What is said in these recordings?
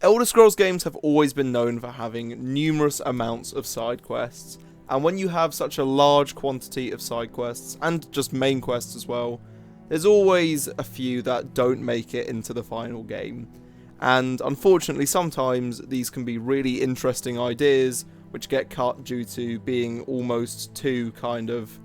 Elder Scrolls games have always been known for having numerous amounts of side quests, and when you have such a large quantity of side quests, and just main quests as well, there's always a few that don't make it into the final game. And unfortunately, sometimes these can be really interesting ideas which get cut due to being almost too kind of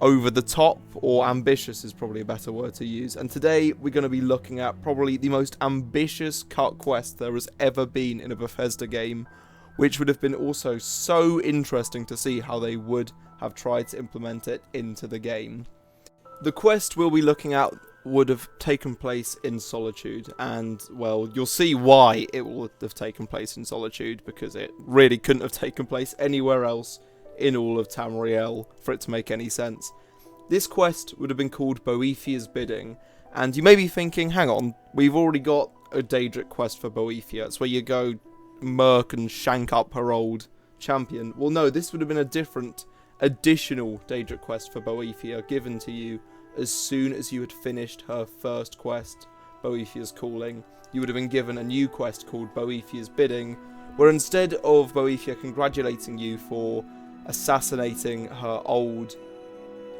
over the top, or ambitious is probably a better word to use. And today we're going to be looking at probably the most ambitious cut quest there has ever been in a Bethesda game, which would have been also so interesting to see how they would have tried to implement it into the game. The quest we'll be looking at would have taken place in Solitude, and well, you'll see why it would have taken place in Solitude, because it really couldn't have taken place anywhere else in all of Tamriel for it to make any sense. This quest would have been called Boethiah's Bidding, and you may be thinking, hang on, we've already got a Daedric quest for Boethia. It's where you go murk and shank up her old champion. Well, no, this would have been a different, additional Daedric quest for Boethia given to you as soon as you had finished her first quest, Boethiah's Calling. You would have been given a new quest called Boethiah's Bidding, where instead of Boethia congratulating you for assassinating her old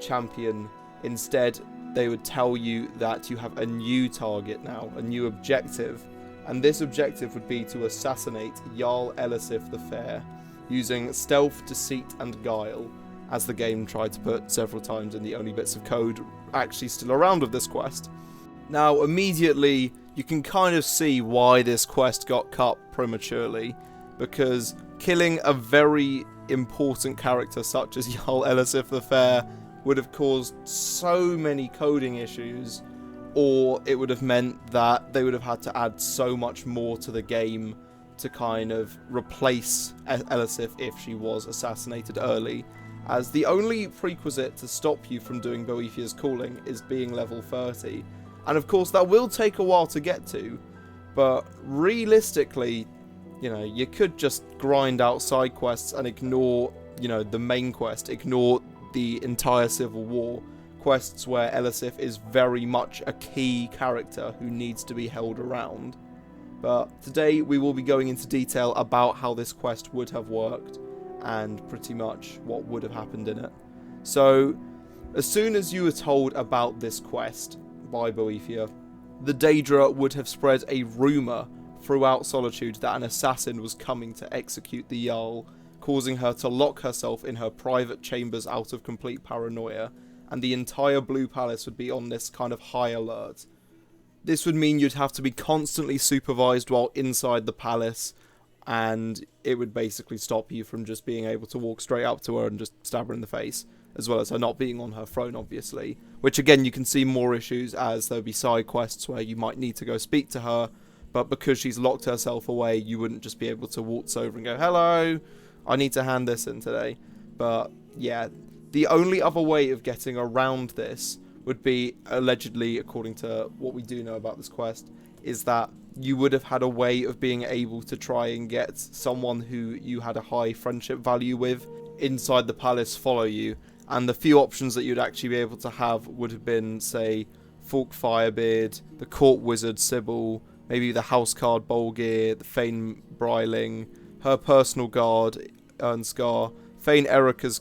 champion, instead they would tell you that you have a new target now, a new objective, and this objective would be to assassinate Jarl Elisif the Fair, using stealth, deceit and guile, as the game tried to put several times in the only bits of code actually still around of this quest. Now immediately you can kind of see why this quest got cut prematurely, because killing a very important character such as Jarl Elisif the Fair would have caused so many coding issues, or it would have meant that they would have had to add so much more to the game to kind of replace Elisif if she was assassinated early, as the only prerequisite to stop you from doing Boethiah's Calling is being level 30. And of course that will take a while to get to, but realistically, you know, you could just grind out side quests and ignore, you know, the main quest, ignore the entire Civil War quests where Elisif is very much a key character who needs to be held around. But today we will be going into detail about how this quest would have worked and pretty much what would have happened in it. So, as soon as you were told about this quest by Boethia, the Daedra would have spread a rumour throughout Solitude that an assassin was coming to execute the Jarl, causing her to lock herself in her private chambers out of complete paranoia, and the entire Blue Palace would be on this kind of high alert. This would mean you'd have to be constantly supervised while inside the palace, and it would basically stop you from just being able to walk straight up to her and just stab her in the face, as well as her not being on her throne, obviously. Which again, you can see more issues as there'll be side quests where you might need to go speak to her, but because she's locked herself away, you wouldn't just be able to waltz over and go, hello, I need to hand this in today. But yeah, the only other way of getting around this would be, allegedly, according to what we do know about this quest, is that you would have had a way of being able to try and get someone who you had a high friendship value with inside the palace follow you, and the few options that you'd actually be able to have would have been, say, Falk Firebeard, the Court Wizard Sybil, maybe the Houseguard Bolgir, the Thane Bryling, her personal guard, Ernscar, Thane Erica's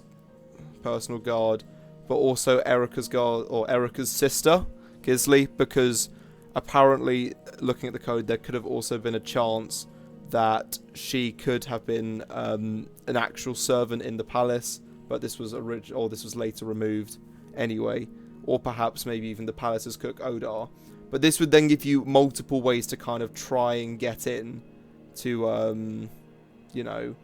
personal guard, but also Erica's guard, or Erica's sister, Gisli, because apparently, looking at the code, there could have also been a chance that she could have been an actual servant in the palace, but this was this was later removed anyway, or perhaps maybe even the palace's cook Odar. But this would then give you multiple ways to kind of try and get in to, you know,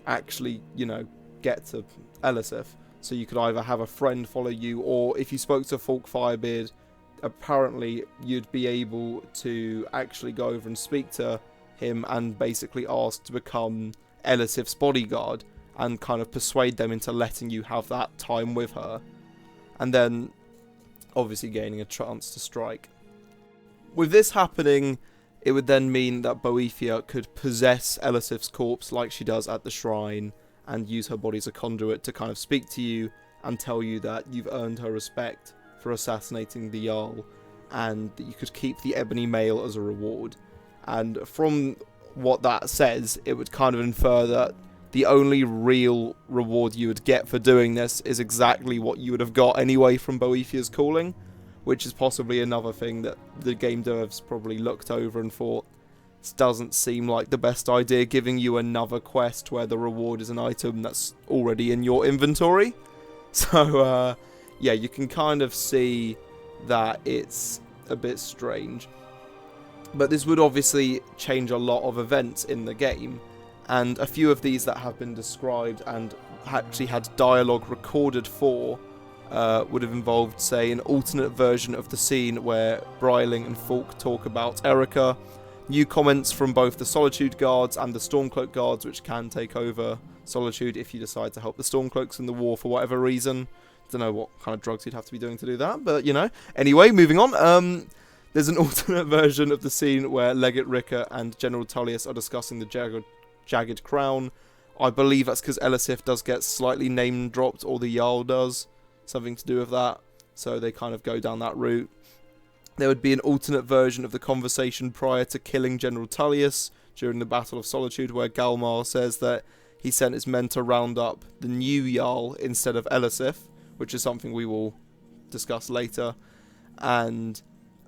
actually, you know, get to Elisif. So you could either have a friend follow you, or if you spoke to Falk Firebeard, apparently you'd be able to actually go over and speak to him and basically ask to become Elisif's bodyguard and kind of persuade them into letting you have that time with her, and then obviously gaining a chance to strike. With this happening, it would then mean that Boethia could possess Elisif's corpse like she does at the shrine and use her body as a conduit to kind of speak to you and tell you that you've earned her respect for assassinating the Jarl, and that you could keep the ebony mail as a reward. And from what that says, it would kind of infer that the only real reward you would get for doing this is exactly what you would have got anyway from Boethiah's calling, which is possibly another thing that the game devs probably looked over and thought, this doesn't seem like the best idea, giving you another quest where the reward is an item that's already in your inventory. So, yeah, you can kind of see that it's a bit strange. But this would obviously change a lot of events in the game, and a few of these that have been described and actually had dialogue recorded for would have involved, say, an alternate version of the scene where Bryling and Falk talk about Erica, new comments from both the Solitude guards and the Stormcloak guards, which can take over Solitude if you decide to help the Stormcloaks in the war for whatever reason. Don't know what kind of drugs you'd have to be doing to do that, but you know. Anyway, moving on. There's an alternate version of the scene where Legate Ricker and General Tullius are discussing the jagged crown. I believe that's because Elisif does get slightly name dropped, or the Jarl does. Something to do with that. So they kind of go down that route. There would be an alternate version of the conversation prior to killing General Tullius during the Battle of Solitude, where Galmar says that he sent his men to round up the new Jarl instead of Elisif, which is something we will discuss later. And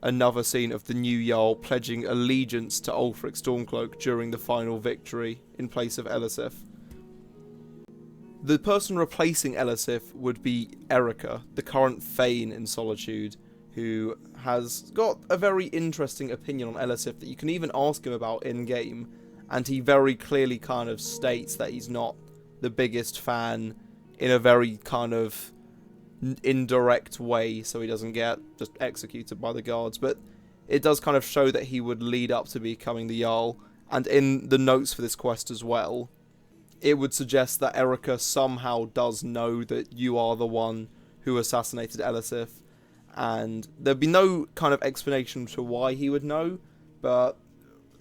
another scene of the new Jarl pledging allegiance to Ulfric Stormcloak during the final victory in place of Elisif. The person replacing Elisif would be Erica, the current Thane in Solitude, who has got a very interesting opinion on Elisif that you can even ask him about in-game, and he very clearly kind of states that he's not the biggest fan in a very kind of indirect way, so he doesn't get just executed by the guards, but it does kind of show that he would lead up to becoming the Jarl. And in the notes for this quest as well, it would suggest that Erica somehow does know that you are the one who assassinated Elisif, and there'd be no kind of explanation to why he would know, but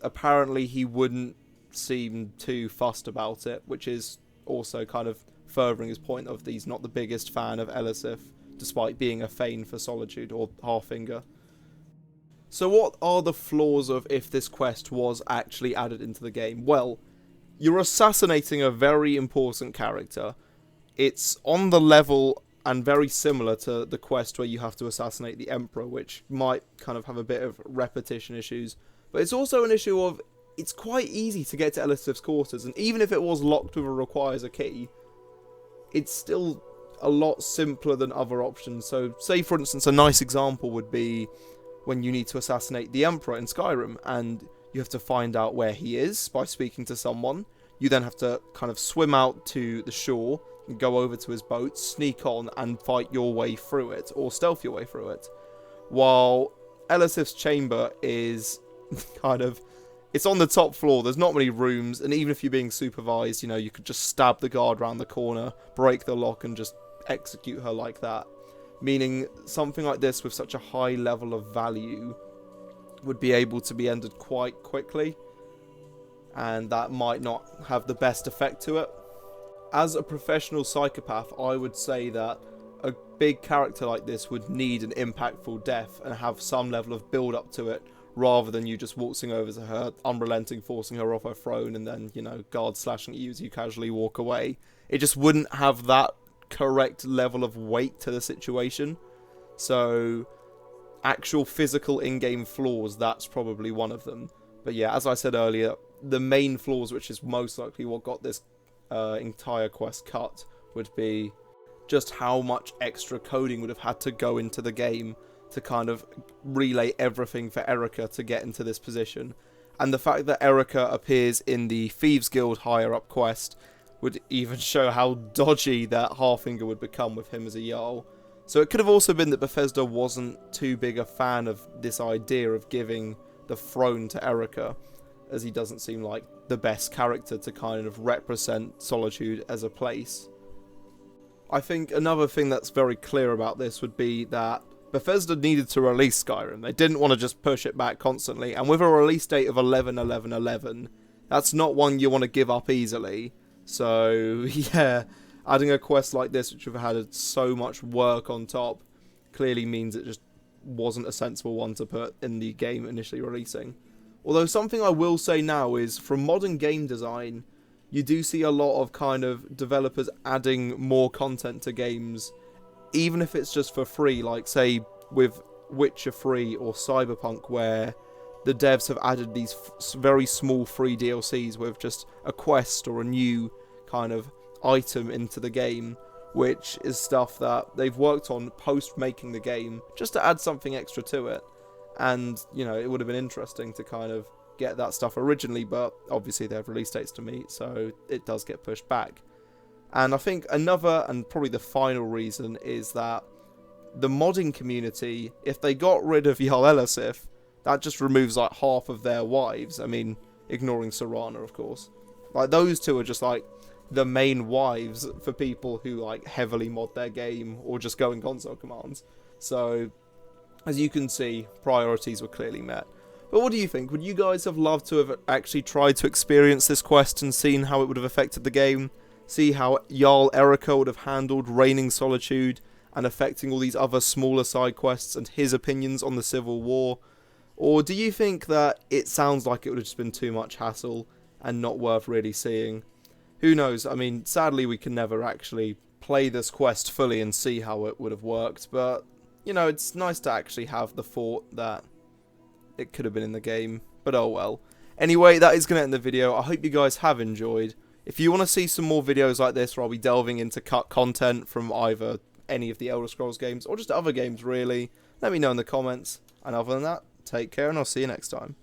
apparently he wouldn't seem too fussed about it, which is also kind of furthering his point of he's not the biggest fan of Elisif, despite being a Thane for Solitude, or Halffinger. So what are the flaws of if this quest was actually added into the game? Well, you're assassinating a very important character. It's on the level and very similar to the quest where you have to assassinate the Emperor, which might kind of have a bit of repetition issues. But it's also an issue of, it's quite easy to get to Elisif's quarters, and even if it was locked with a requires a key, it's still a lot simpler than other options. So, say for instance, a nice example would be when you need to assassinate the Emperor in Skyrim, and you have to find out where he is by speaking to someone. You then have to kind of swim out to the shore, and go over to his boat, sneak on, and fight your way through it, or stealth your way through it. While Elisif's chamber is kind of, it's on the top floor, there's not many rooms, and even if you're being supervised, you know, you could just stab the guard around the corner, break the lock, and just execute her like that. Meaning, something like this with such a high level of value would be able to be ended quite quickly, and that might not have the best effect to it. As a professional psychopath, I would say that a big character like this would need an impactful death and have some level of build-up to it, rather than you just waltzing over to her, unrelenting, forcing her off her throne, and then, you know, guards slashing at you as you casually walk away. It just wouldn't have that correct level of weight to the situation. So, actual physical in-game flaws, that's probably one of them. But yeah, as I said earlier, the main flaws, which is most likely what got this entire quest cut, would be just how much extra coding would have had to go into the game to kind of relay everything for Erica to get into this position. And the fact that Erica appears in the Thieves Guild higher up quest would even show how dodgy that Halffinger would become with him as a Jarl. So it could have also been that Bethesda wasn't too big a fan of this idea of giving the throne to Erica, as he doesn't seem like the best character to kind of represent Solitude as a place. I think another thing that's very clear about this would be that Bethesda needed to release Skyrim. They didn't want to just push it back constantly, and with a release date of 11/11/11, that's not one you want to give up easily. So yeah, adding a quest like this, which would have had so much work on top, clearly means it just wasn't a sensible one to put in the game initially releasing. Although something I will say now is, from modern game design, you do see a lot of kind of developers adding more content to games, even if it's just for free, like say with Witcher 3 or Cyberpunk, where the devs have added these very small free DLCs with just a quest or a new kind of item into the game, which is stuff that they've worked on post making the game just to add something extra to it. And, you know, it would have been interesting to kind of get that stuff originally, but obviously they have release dates to meet, so it does get pushed back. And I think another, and probably the final reason, is that the modding community, if they got rid of Jarl Elisif, that just removes like half of their wives. I mean, ignoring Serana, of course. Like, those two are just like the main wives for people who like heavily mod their game or just go in console commands. So, as you can see, priorities were clearly met. But what do you think? Would you guys have loved to have actually tried to experience this quest and seen how it would have affected the game? See how Jarl Erika would have handled Reigning Solitude and affecting all these other smaller side quests and his opinions on the Civil War? Or do you think that it sounds like it would have just been too much hassle and not worth really seeing? Who knows? I mean, sadly we can never actually play this quest fully and see how it would have worked, but, you know, it's nice to actually have the thought that it could have been in the game, but oh well. Anyway, that is going to end the video. I hope you guys have enjoyed. If you want to see some more videos like this where I'll be delving into cut content from either any of the Elder Scrolls games or just other games really, let me know in the comments. And other than that, take care and I'll see you next time.